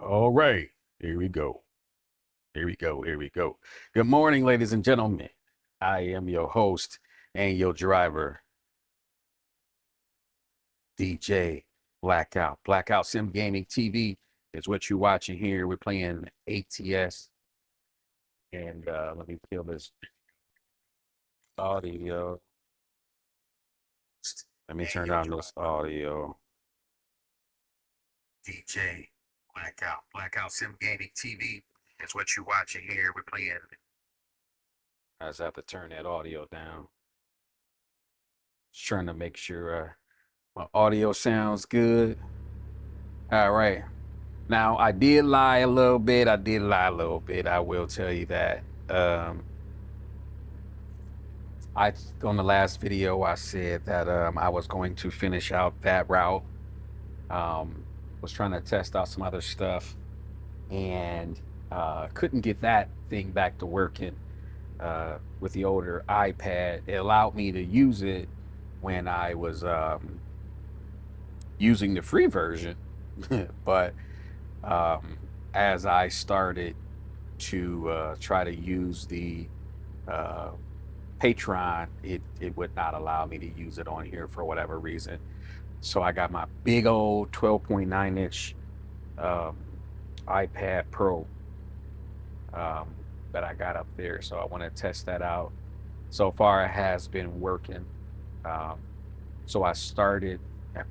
All right, here we go. Here we go. Here we go. Good morning, ladies and gentlemen. I am your host and your driver, DJ Blackout. Blackout Sim Gaming TV is what you're watching here. We're playing ATS. And let me kill this audio. Let me turn down this audio. DJ Blackout Sim Gaming TV is what you're watching here. We're playing. I just have to turn that audio down. Just trying to make sure my audio sounds good. All right. Now, I did lie a little bit. I will tell you that. On the last video, I said that I was going to finish out that route. Was trying to test out some other stuff and couldn't get that thing back to working with the older iPad. It allowed me to use it when I was using the free version, but as I started to try to use the Patreon, it would not allow me to use it on here for whatever reason. So I got my big old 12.9 inch iPad Pro that I got up there. So I want to test that out. So far, it has been working. So I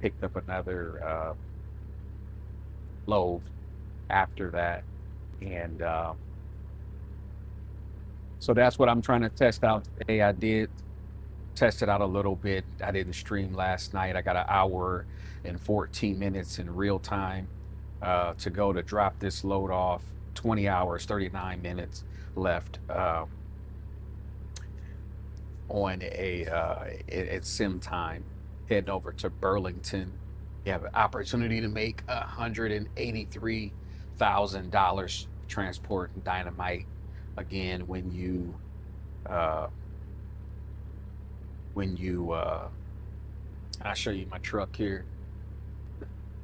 picked up another load after that. And so that's what I'm trying to test out today. I did test it out a little bit. I didn't stream last night. I got an hour and 14 minutes in real time to go to drop this load off. 20 hours, 39 minutes left on at sim time. Heading over to Burlington. You have an opportunity to make $183,000 transporting dynamite. Again, when you I'll show you my truck here.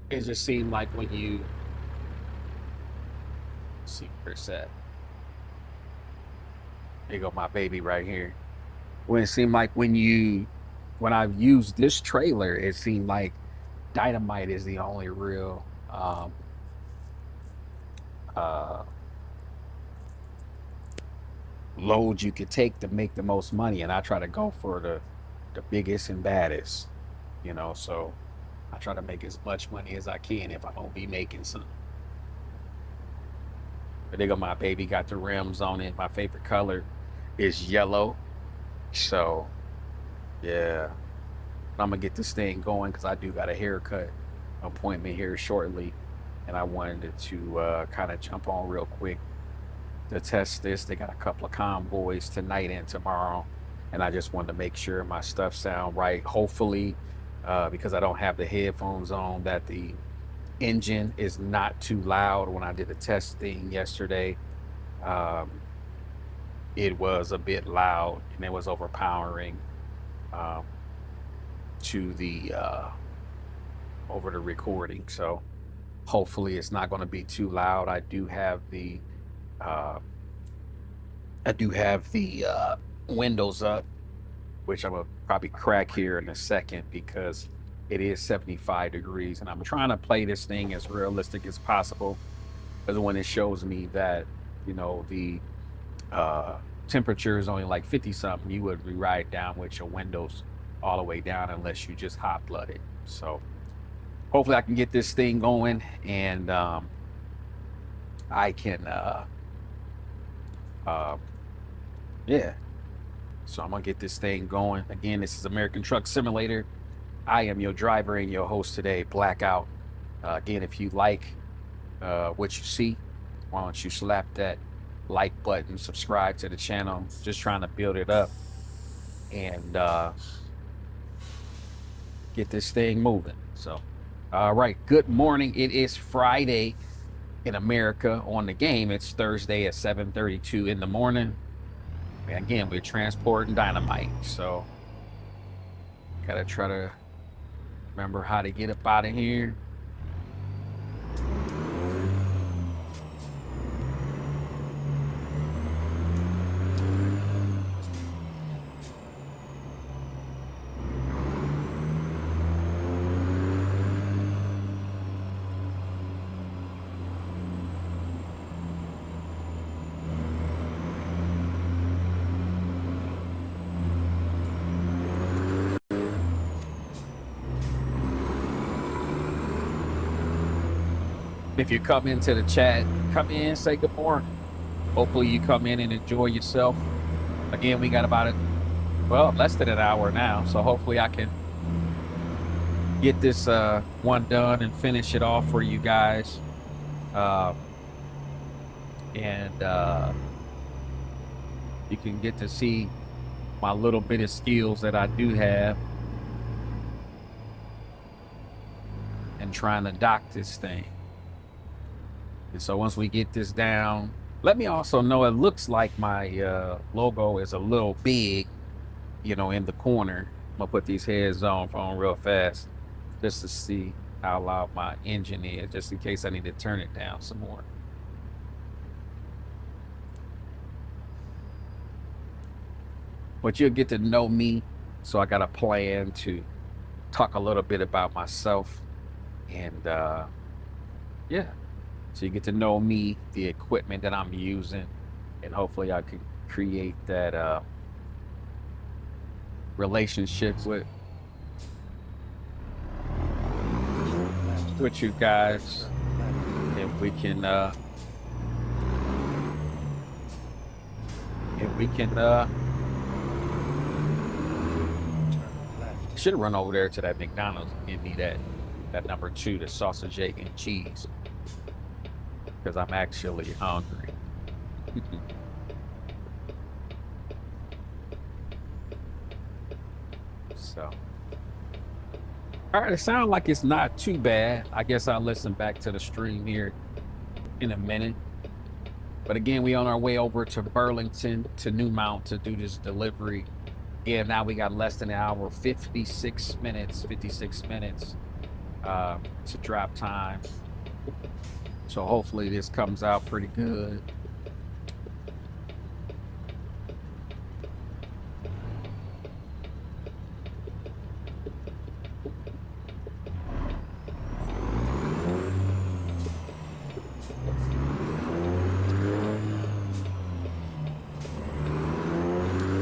It just seemed like when you see where it's at. There you go, my baby right here. When it seemed like when I've used this trailer, it seemed like dynamite is the only real load you could take to make the most money, and I try to go for the biggest and baddest, so I try to make as much money as I can if I don't be making some. But there go my baby, got the rims on it. My favorite color is yellow, so yeah, I'm gonna get this thing going because I do got a haircut appointment here shortly, and I wanted to kind of jump on real quick to test this. They got a couple of convoys tonight and tomorrow, and I just wanted to make sure my stuff sound right. Hopefully, because I don't have the headphones on, that the engine is not too loud. When I did the test thing yesterday, it was a bit loud and it was overpowering to the over the recording. So hopefully it's not going to be too loud. I do have the windows up, which I'm gonna probably crack here in a second because it is 75 degrees, and I'm trying to play this thing as realistic as possible. Because when it shows me that the temperature is only like 50 something, you would ride down with your windows all the way down unless you just hot blooded. So hopefully I can get this thing going, and I can yeah, so I'm gonna get this thing going. Again, this is American Truck Simulator. I am your driver and your host today, Blackout. Again, if you like what you see, why don't you slap that like button, subscribe to the channel. I'm just trying to build it up and get this thing moving. So all right, good morning. It is Friday in America. On the game, it's Thursday at 7:32 in the morning. And again, we're transporting dynamite, so gotta try to remember how to get up out of here. If you come into the chat, come in, say good morning. Hopefully you come in and enjoy yourself. Again, we got about less than an hour now, so hopefully I can get this one done and finish it off for you guys. And you can get to see my little bit of skills that I do have and trying to dock this thing. And so once we get this down, let me also know, it looks like my logo is a little big, you know, in the corner. I'm gonna put these heads on real fast just to see how loud my engine is, just in case I need to turn it down some more. But you'll get to know me, so I got a plan to talk a little bit about myself, and yeah, so you get to know me, the equipment that I'm using, and hopefully I can create that relationship with you guys, if we can should run over there to that McDonald's and give me that number 2, the sausage, egg, and cheese, because I'm actually hungry. So, all right, it sounds like it's not too bad. I guess I'll listen back to the stream here in a minute. But again, we on our way over to Burlington, to Newmount, to do this delivery. Yeah, now we got less than an hour, 56 minutes to drop time. So hopefully this comes out pretty good.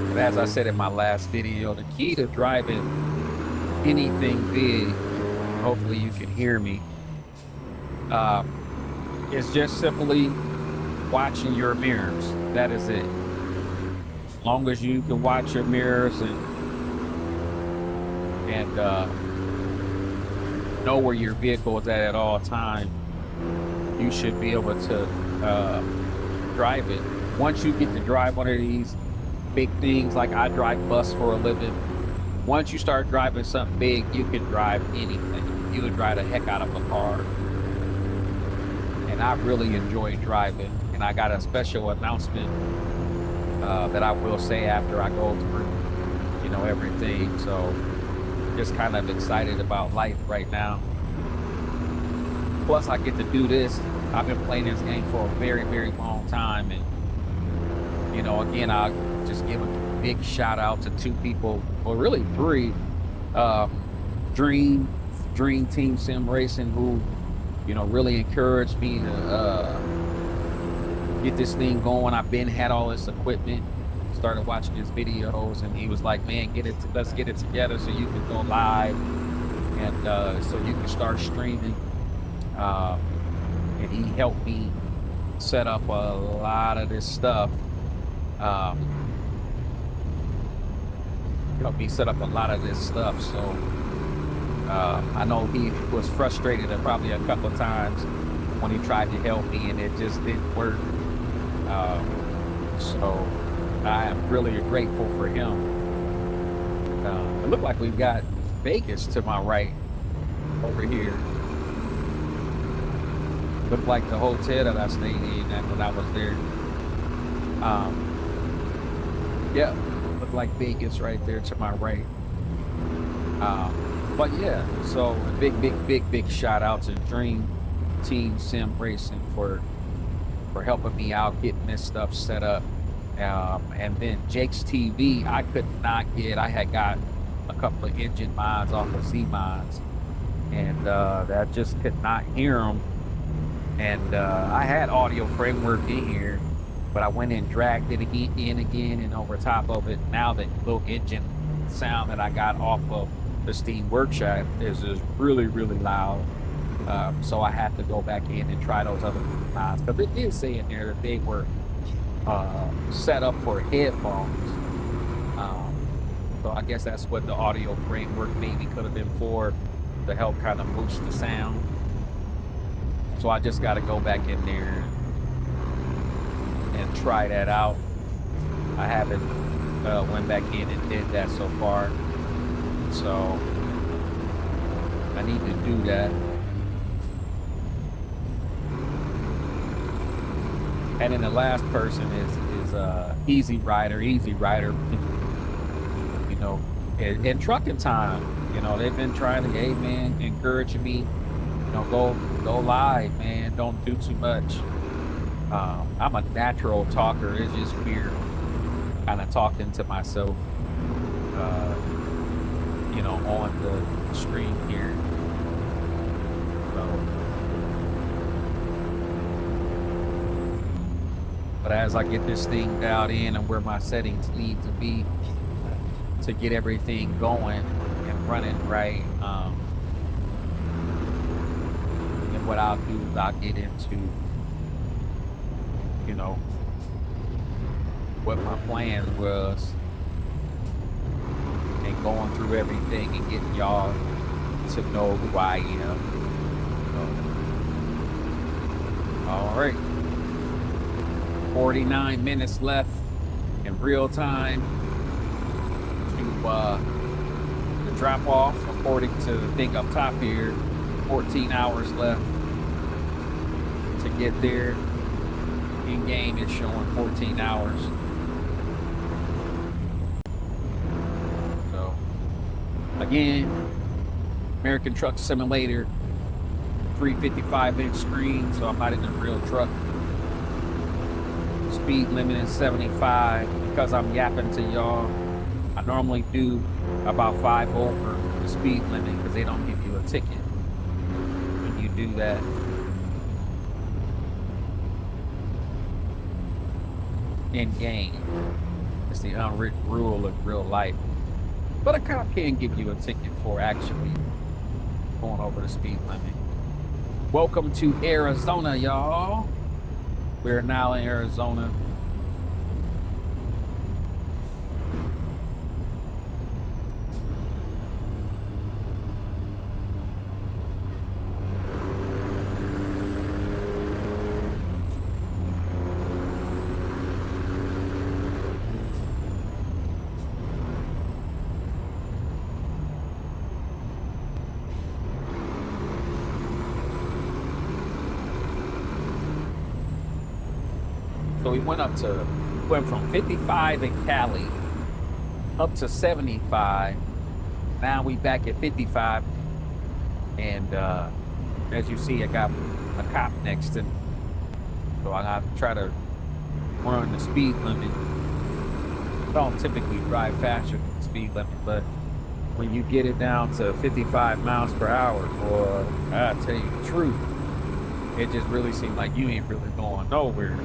But as I said in my last video, the key to driving anything big, hopefully you can hear me, is just simply watching your mirrors. That is it. As long as you can watch your mirrors and know where your vehicle is at all times, you should be able to drive it. Once you get to drive one of these big things, like I drive bus for a living, once you start driving something big, you can drive anything. You would drive the heck out of a car. And I really enjoy driving. And I got a special announcement that I will say after I go through, you know, everything. So just kind of excited about life right now. Plus I get to do this. I've been playing this game for a very, very long time. And, you know, again, I'll just give a big shout out to 2 people, or really 3, Dream Team Sim Racing, who, you know, really encouraged me to get this thing going. I've had all this equipment, started watching his videos, and he was like, man, let's get it together so you can go live, and so you can start streaming. And he helped me set up a lot of this stuff. So I know he was frustrated probably a couple of times when he tried to help me and it just didn't work. So I am really grateful for him. It looked like we've got Vegas to my right over here. Looked like the hotel that I stayed in when I was there. Yeah, looked like Vegas right there to my right. But yeah, so big shout out to Dream Team Sim Racing for helping me out getting this stuff set up. And then Jake's TV, I had got a couple of engine mods off of Z mods, and I just could not hear them. And I had audio framework in here, but I went and dragged it in again, and over top of it, now the little engine sound that I got off of the Steam Workshop is just really, really loud. So I had to go back in and try those other knobs because it did say in there that they were set up for headphones. Um, so I guess that's what the audio framework maybe could have been for, to help kind of boost the sound. So I just got to go back in there and try that out. I haven't went back in and did that so far, so I need to do that. And then the last person is Easy Rider. Easy Rider, you know, in trucking time, you know, they've been trying to, hey man, encouraging me, you know, go live, man, don't do too much. I'm a natural talker. It's just weird kind of talking to myself, uh, you know, on the screen here. So, but as I get this thing dialed in and where my settings need to be to get everything going and running right, and what I'll do is I'll get into, you know, what my plan was and going through everything and getting y'all to know who I am. So, all right. 49 minutes left in real time to the drop off, according to the thing up top here. 14 hours left to get there. In game is showing 14 hours. So again, American Truck Simulator, 355-inch screen, so I'm not in a real truck. Speed limit is 75. Because I'm yapping to y'all, I normally do about 5 over the speed limit because they don't give you a ticket when you do that. In game, it's the unwritten rule of real life. But a cop can give you a ticket for actually going over the speed limit. Welcome to Arizona, y'all. We're now in Arizona. So we went from 55 in Cali up to 75. Now we back at 55. And as you see, I got a cop next to me. So I gotta try to run the speed limit. I don't typically drive faster than the speed limit, but when you get it down to 55 miles per hour, boy, I tell you the truth, it just really seems like you ain't really going nowhere.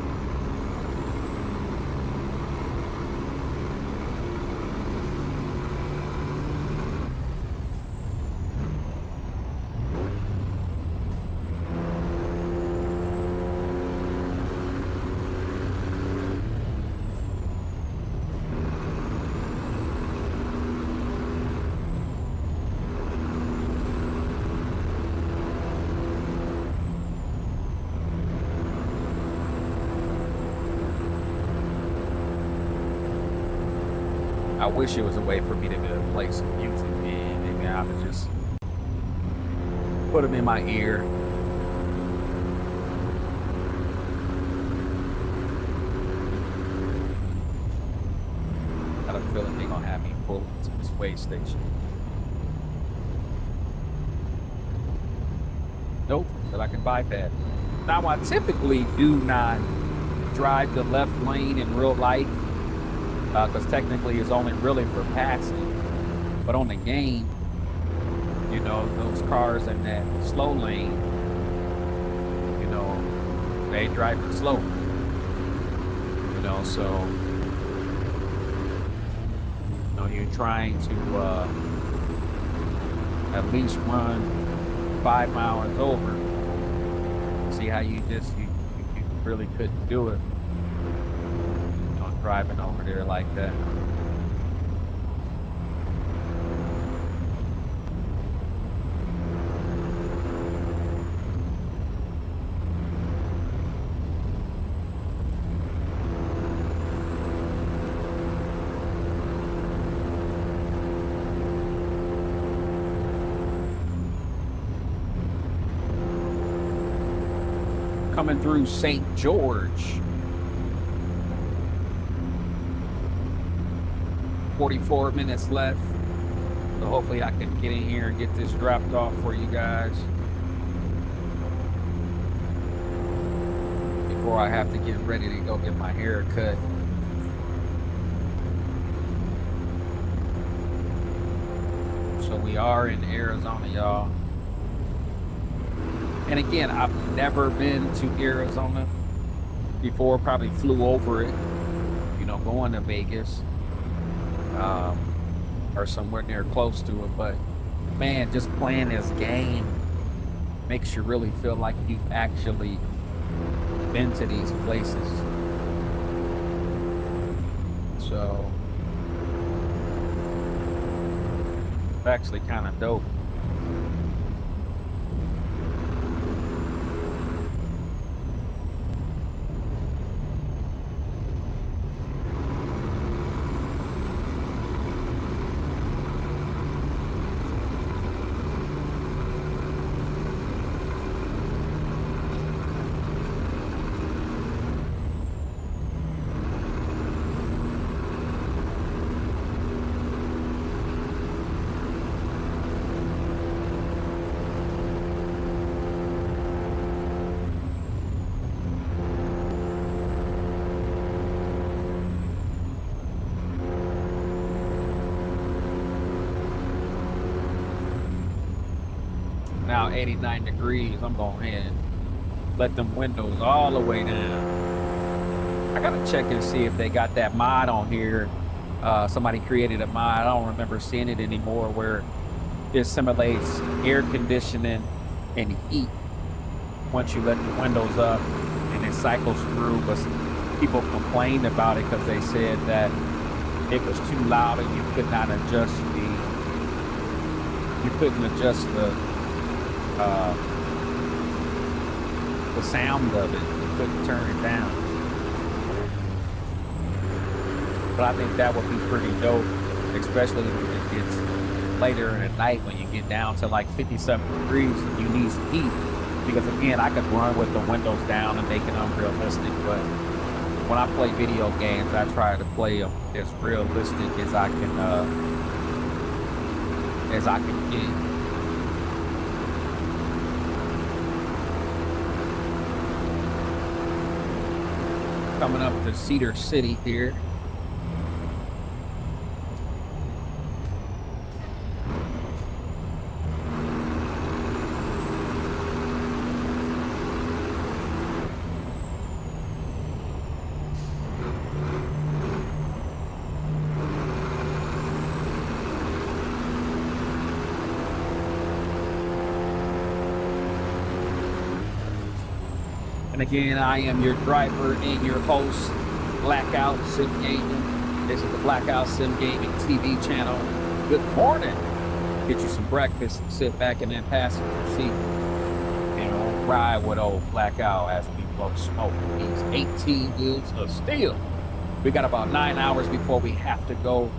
I wish it was a way for me to be able to play some music, and maybe I could just put them in my ear. I got a feeling they're gonna have me pull into this way station. Nope, that I can bypass. Now I typically do not drive the left lane in real life, because technically it's only really for passing. But on the game, you know, those cars in that slow lane, you know, they drive it slow. You know, so, you know, you're trying to at least run 5 miles over. See how you really couldn't do it, driving over there like that. Coming through St. George. 44 minutes left. So hopefully I can get in here and get this dropped off for you guys before I have to get ready to go get my hair cut. So we are in Arizona, y'all. And again, I've never been to Arizona before, probably flew over it, going to Vegas or somewhere near close to it. But man, just playing this game makes you really feel like you've actually been to these places. So it's actually kind of dope. Now 89 degrees. I'm going ahead and let them windows all the way down. I gotta check and see if they got that mod on here. Somebody created a mod. I don't remember seeing it anymore, where it simulates air conditioning and heat once you let the windows up, and it cycles through. But people complained about it because they said that it was too loud and you could not adjust the sound of it. You couldn't turn it down. But I think that would be pretty dope, especially when it gets later in the night, when you get down to like 57 degrees and you need some heat. Because again, I could run with the windows down and make it unrealistic, but when I play video games, I try to play them as realistic as I can get. Coming up to Cedar City here. And again, I am your driver and your host, Blackout Sim Gaming. This is the Blackout Sim Gaming TV channel. Good morning. Get you some breakfast, sit back in that passenger seat, and ride with old Blackout as we blow smoke with these 18 wheels of steel. We got about 9 hours before we have to go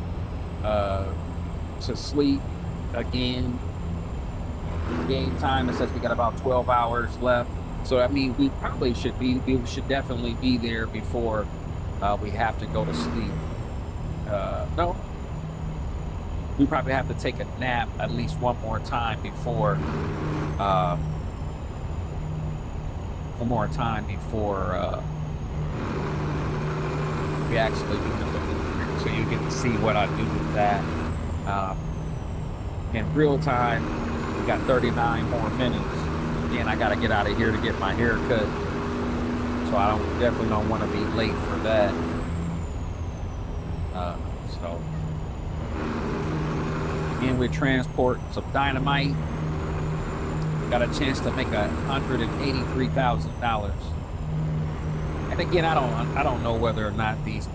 to sleep again. Game time, it says we got about 12 hours left. So, I mean, we should definitely be there before we have to go to sleep. No, we probably have to take a nap at least one more time before we actually do the delivery. So you get to see what I do with that. In real time, we got 39 more minutes. Again, I got to get out of here to get my hair cut, so I definitely don't want to be late for that. So again, we're transporting some dynamite got a chance to make $183,000. And again, I don't know whether or not these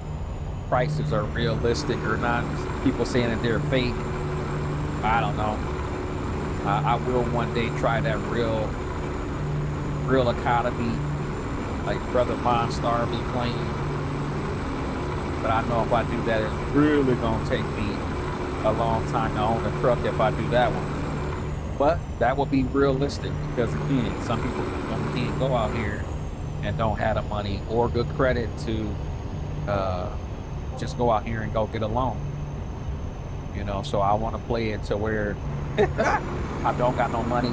prices are realistic or not. People saying that they're fake. I don't know. I will one day try that real economy, like Brother Monstar be playing. But I know if I do that, it's really gonna take me a long time to own a truck if I do that one. But that will be realistic because again, some people can't go out here and don't have the money or good credit to just go out here and go get a loan. So I want to play it to where I don't got no money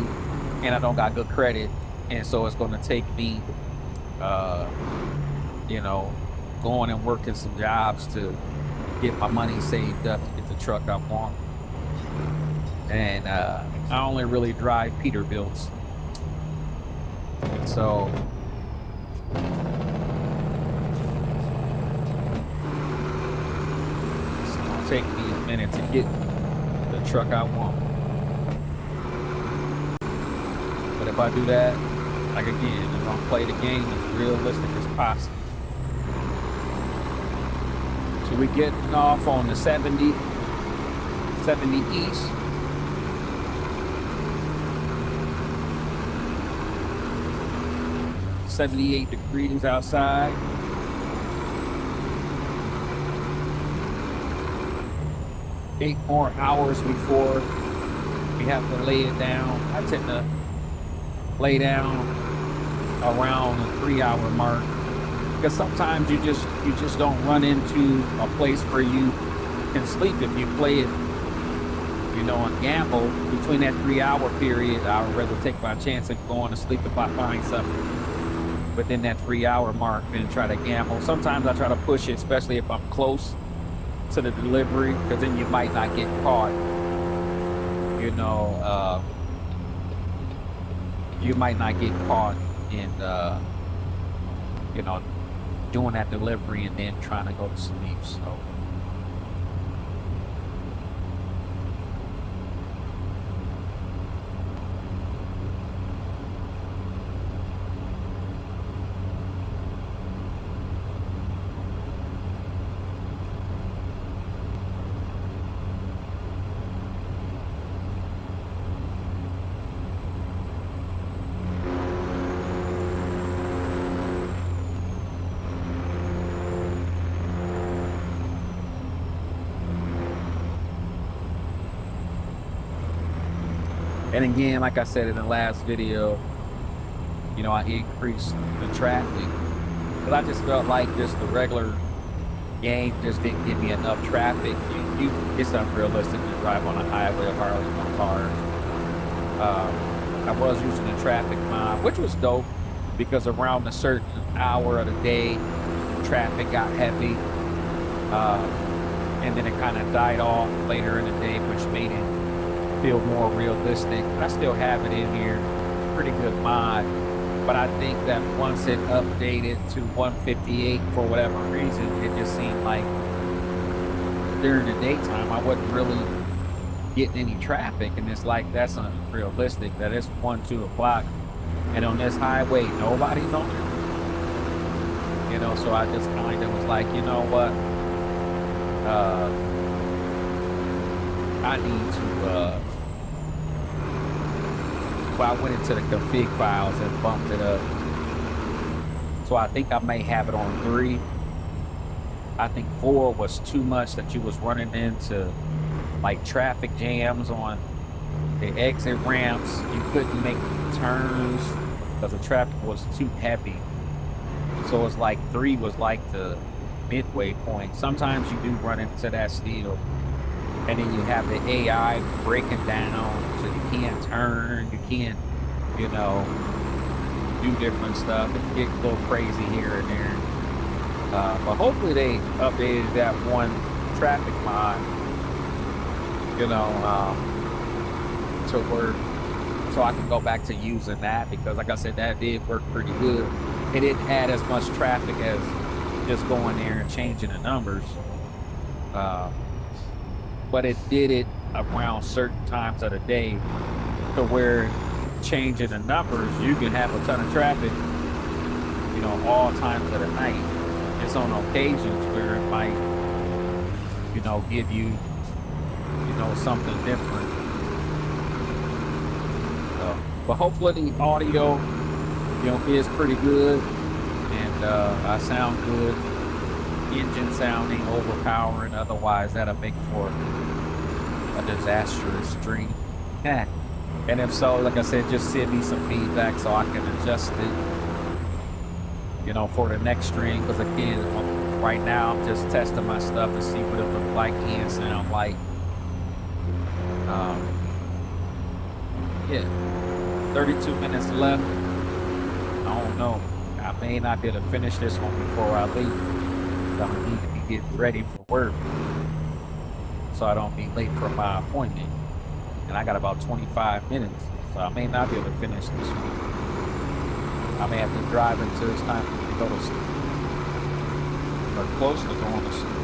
and I don't got good credit, and so it's going to take me, going and working some jobs to get my money saved up to get the truck I want. And I only really drive Peterbilts, so it's gonna take me a minute to get the truck I want. But if I do that, like again, I'm gonna play the game as realistic as possible. So we getting off on the 70 East. $78 degrees outside. Eight more hours before we have to lay it down. I tend to lay down around the 3-hour mark because sometimes you just don't run into a place where you can sleep if you play it, and gamble between that 3-hour period. I would rather take my chance of going to sleep if I find something within that 3-hour mark than try to gamble. Sometimes I try to push it, especially if I'm close to the delivery, because then you might not get caught. You might not get caught in, doing that delivery and then trying to go to sleep. So. And again, like I said in the last video, I increased the traffic, but I just felt like just the regular game just didn't give me enough traffic. It's unrealistic to drive on a highway of hardly no cars. I was using the traffic mod, which was dope because around a certain hour of the day, traffic got heavy, and then it kind of died off later in the day, which made it feel more realistic. I still have it in here. Pretty good mod, but I think that once it updated to 158 for whatever reason, it just seemed like during the daytime I wasn't really getting any traffic, and it's like that's unrealistic that it's 1-2 o'clock and on this highway nobody's on it. So I just kind of was like, you know what, I need to I went into the config files and bumped it up. So I think I may have it on 3. I think 4 was too much, that you was running into like traffic jams on the exit ramps. You couldn't make turns because the traffic was too heavy. So it's like 3 was like the midway point. Sometimes you do run into that still. And then you have the AI breaking down, so you can't turn, you can't, do different stuff. It get a little crazy here and there. But hopefully they updated that one traffic mod, to work, so I can go back to using that, because like I said, that did work pretty good. It didn't add as much traffic as just going there and changing the numbers. But it did it around certain times of the day to where changing the numbers, you can have a ton of traffic, all times of the night. It's on occasions where it might, give you, something different. But hopefully the audio, is pretty good, and I sound good. Engine sound ain't overpowering, otherwise that'll make for a disastrous stream. Yeah. And if so, like I said, just send me some feedback so I can adjust it, for the next stream. Because again, right now I'm just testing my stuff to see what it look like and sound like. Yeah, 32 minutes left. I don't know. I may not be able to finish this one before I leave. I need to be getting ready for work so I don't be late for my appointment. And I got about 25 minutes, so I may not be able to finish this one. I may have to drive until it's time for me to go to sleep, or close to going to sleep.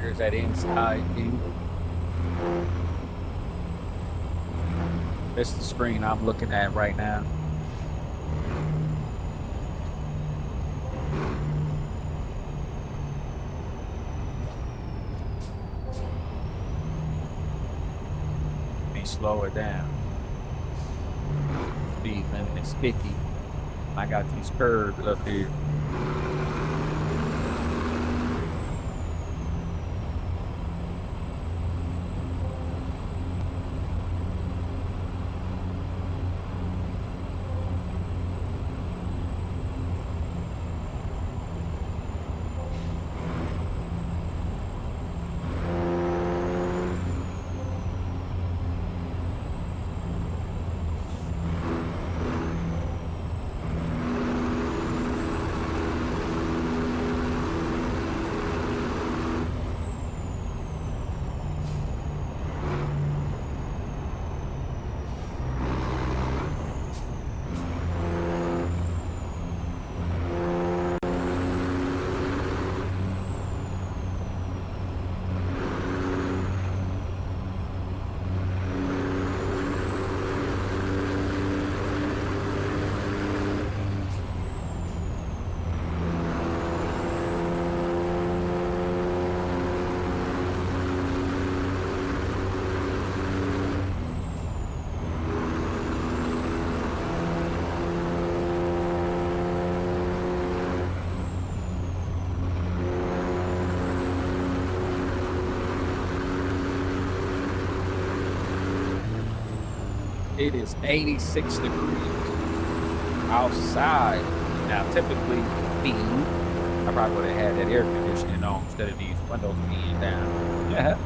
Here's that inside view. This is the screen I'm looking at right now. Let me slow it down. Speed limit is 50. I got these curves up here. It is 86 degrees outside. Now, typically, me, I probably would have had that air conditioning on instead of these windows being down. Yeah.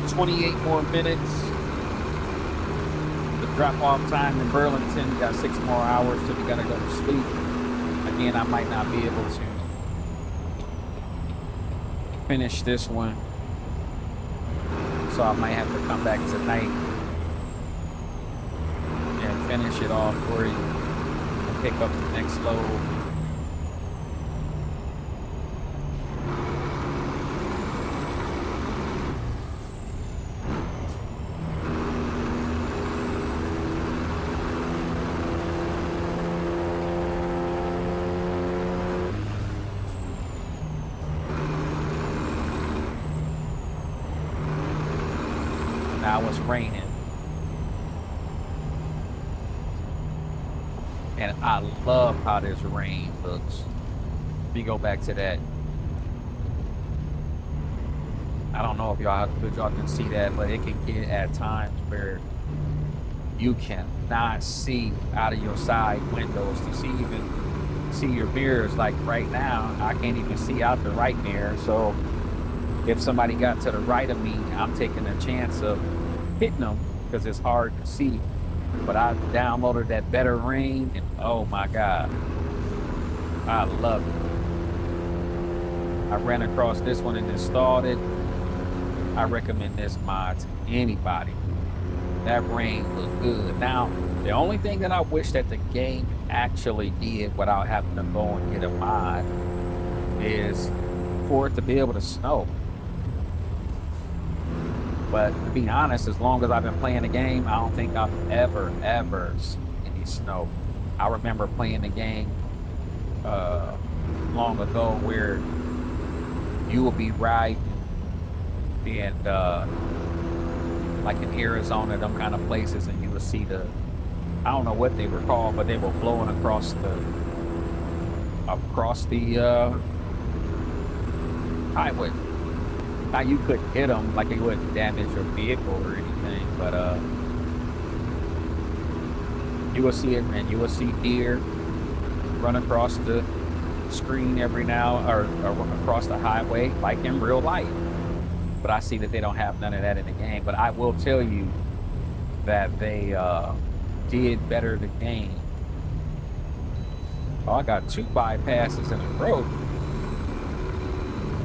"28 more minutes. Drop-off time in Burlington. We got 6 more hours till we gotta go to sleep. Again, I might not be able to finish this one, so I might have to come back tonight and finish it off for you and pick up the next load. now it's raining. And I love how this rain looks. Let me go back to that. I don't know if y'all can see that, but it can get at times where you cannot see out of your side windows to see your mirrors. Like right now, I can't even see out the right mirror. So if somebody got to the right of me, I'm taking a chance of hitting them because it's hard to see. But I downloaded that Better Rain, and oh my God, I love it. I ran across this one and installed it. I recommend this mod to anybody. That rain looked good. Now, the only thing that I wish that the game actually did without having to go and get a mod is for it to be able to snow. But to be honest, as long as I've been playing the game, I don't think I've ever seen any snow. I remember playing the game long ago where you will be riding and like in Arizona, them kind of places, and you would see I don't know what they were called, but they were blowing across the highway. Now you couldn't hit them, like it wouldn't damage your vehicle or anything, but you will see it, and you will see deer run across the screen every now or across the highway, like in real life. But I see that they don't have none of that in the game. But I will tell you that they did better the game. Oh, I got 2 bypasses in a row.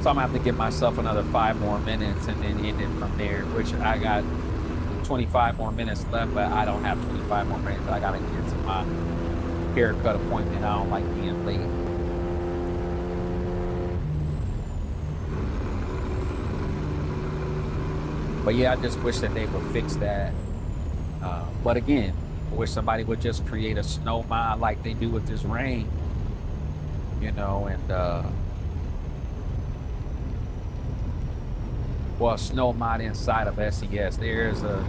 So I'm gonna have to give myself another 5 more minutes and then end it from there, which I got 25 more minutes left, but I don't have 25 more minutes. I gotta get to my haircut appointment. I don't like being late. But yeah, I just wish that they would fix that. But again, I wish somebody would just create a snow mod like they do with this rain, you know, and well, snow mod inside of SES. There's a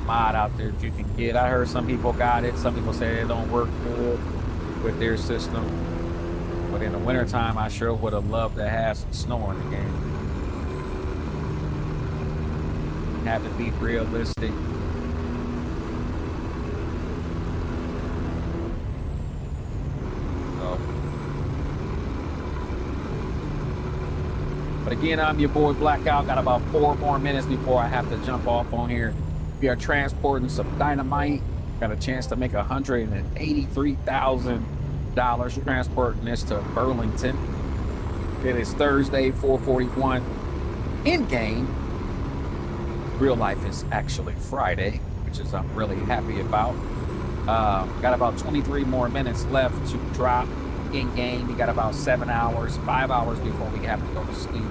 mod out there that you can get. I heard some people got it. Some people say it don't work good with their system. But in the wintertime, I sure would have loved to have some snow in the game. Have to be realistic. So. But again, I'm your boy Blackout. Got about 4 more minutes before I have to jump off on here. We are transporting some dynamite. Got a chance to make $183,000 transporting this to Burlington. It is Thursday, 4:41 in game. Real life is actually Friday, which is I'm really happy about. Got about 23 more minutes left to drop in game. We got about 7 hours, 5 hours before we have to go to sleep.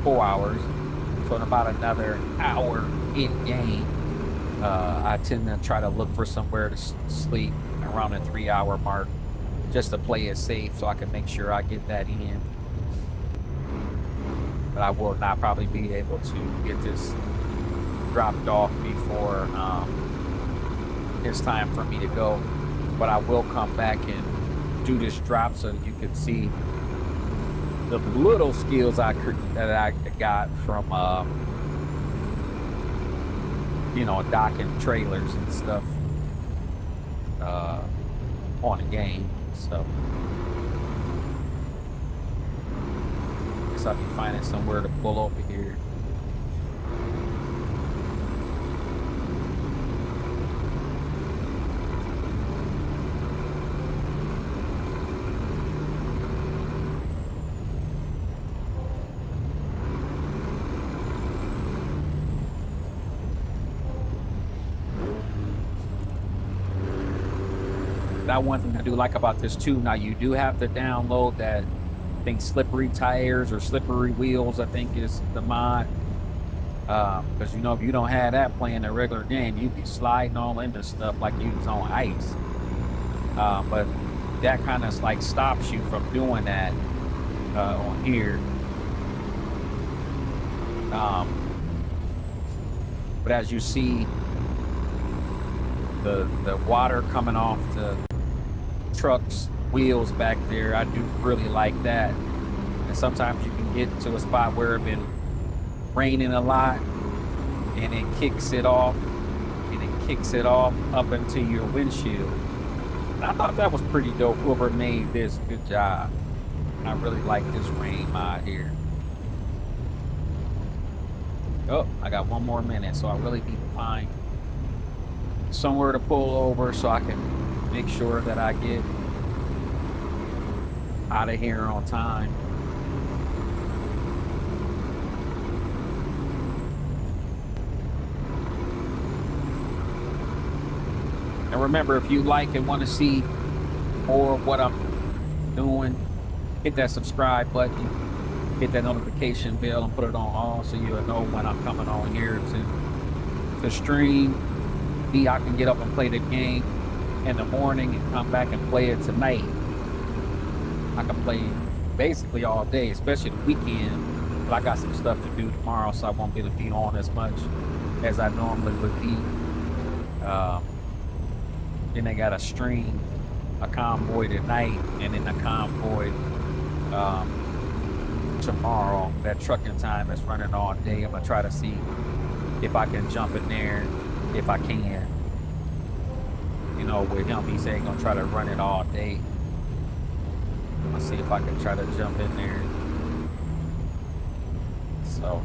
4 hours. So in about another hour in game, I tend to try to look for somewhere to sleep around the 3-hour mark, just to play it safe so I can make sure I get that in. But I will not probably be able to get this dropped off before it's time for me to go. But I will come back and do this drop so you can see the little skills that I got from you know, docking trailers and stuff on the game. So I guess I'll be finding somewhere to pull over here. Now, one thing I do like about this too, now you do have to download that, I think slippery tires or slippery wheels, I think is the mod. Because you know, if you don't have that playing a regular game, you'd be sliding all into stuff like you was on ice. But that kind of like stops you from doing that on here. But as you see, the water coming off the truck's wheels back there, I do really like that. And sometimes you can get to a spot where it's been raining a lot, and it kicks it off, up into your windshield. And I thought that was pretty dope. Whoever made this, good job. I really like this rain mod here. Oh, I got 1 more minute, so I really need to find somewhere to pull over so I can make sure that I get out of here on time. And remember, if you like and want to see more of what I'm doing, hit that subscribe button, hit that notification bell, and put it on all so you'll know when I'm coming on here to stream. I can get up and play the game in the morning and come back and play it tonight. I can play basically all day, especially the weekend. But I got some stuff to do tomorrow, so I won't be able to be on as much as I normally would be. Then they got a stream, a convoy tonight, and then a convoy tomorrow. That trucking time is running all day. I'm gonna try to see if I can jump in there, if I can. You know, with him, he said he's gonna try to run it all day. I'm gonna see if I can try to jump in there. So,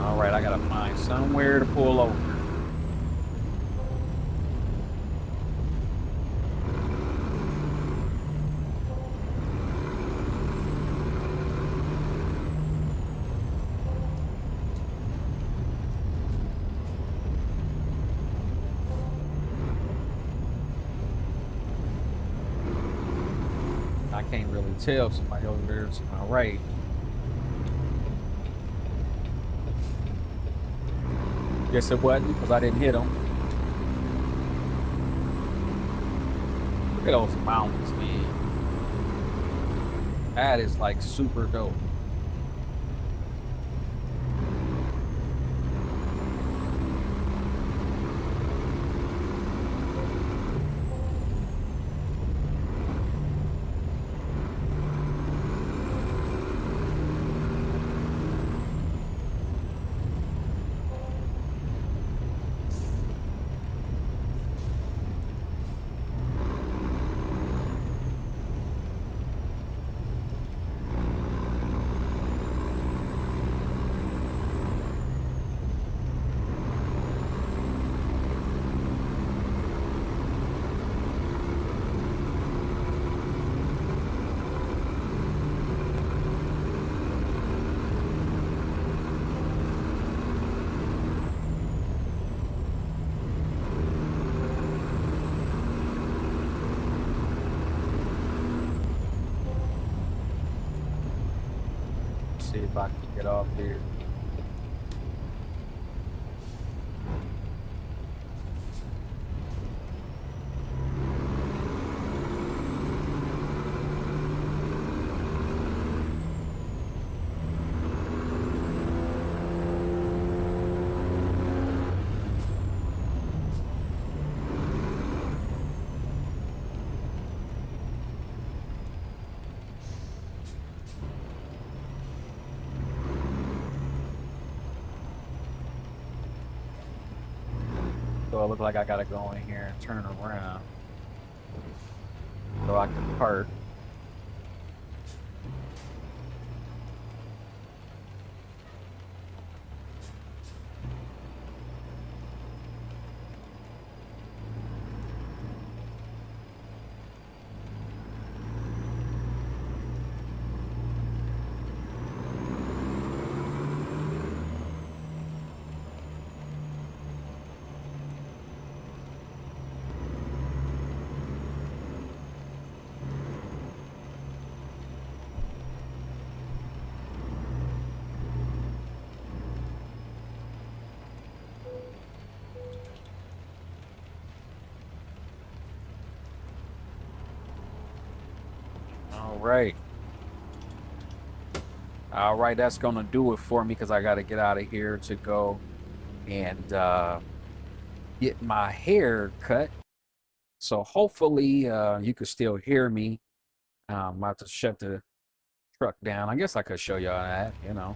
all right, I gotta find somewhere to pull over. I can't really tell if somebody over there is to my right. Guess it wasn't because I didn't hit him. Look at those mountains, man. That is like super dope. See if I can get off here. So it looks like I gotta go in here and turn around so I can park. All right, that's gonna do it for me because I gotta get out of here to go and get my hair cut. So hopefully you can still hear me. I'm about to shut the truck down. I guess I could show y'all that, you know.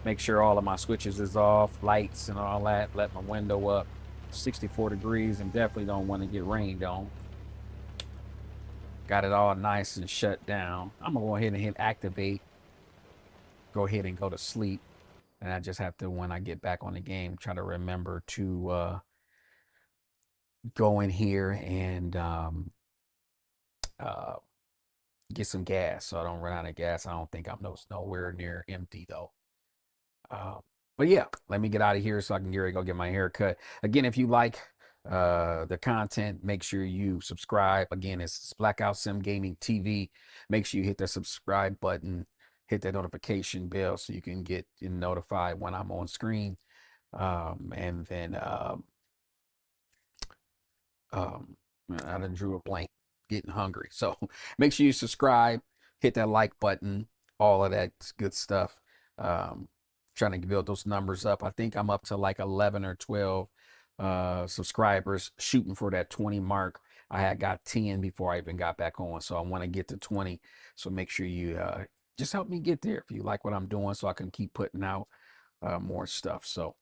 Make sure all of my switches is off, lights and all that. Let my window up 64 degrees and definitely don't want to get rained on. Got it all nice and shut down. I'm gonna go ahead and hit activate. Go ahead and go to sleep. And I just have to, when I get back on the game, try to remember to go in here and uh, get some gas so I don't run out of gas. I don't think I'm nowhere near empty though. Uh, but yeah, let me get out of here so I can go get my hair cut. Again, if you like the content, make sure you subscribe. Again, it's Blackout Sim Gaming TV. Make sure you hit the subscribe button, hit that notification bell so you can get notified when I'm on screen. And then um, I done drew a blank, getting hungry. So make sure you subscribe, hit that like button, all of that good stuff. Um, Trying to build those numbers up. I think I'm up to like 11 or 12 subscribers, shooting for that 20 mark. I had got 10 before I even got back on, so I want to get to 20. So make sure you just help me get there if you like what I'm doing, so I can keep putting out more stuff. So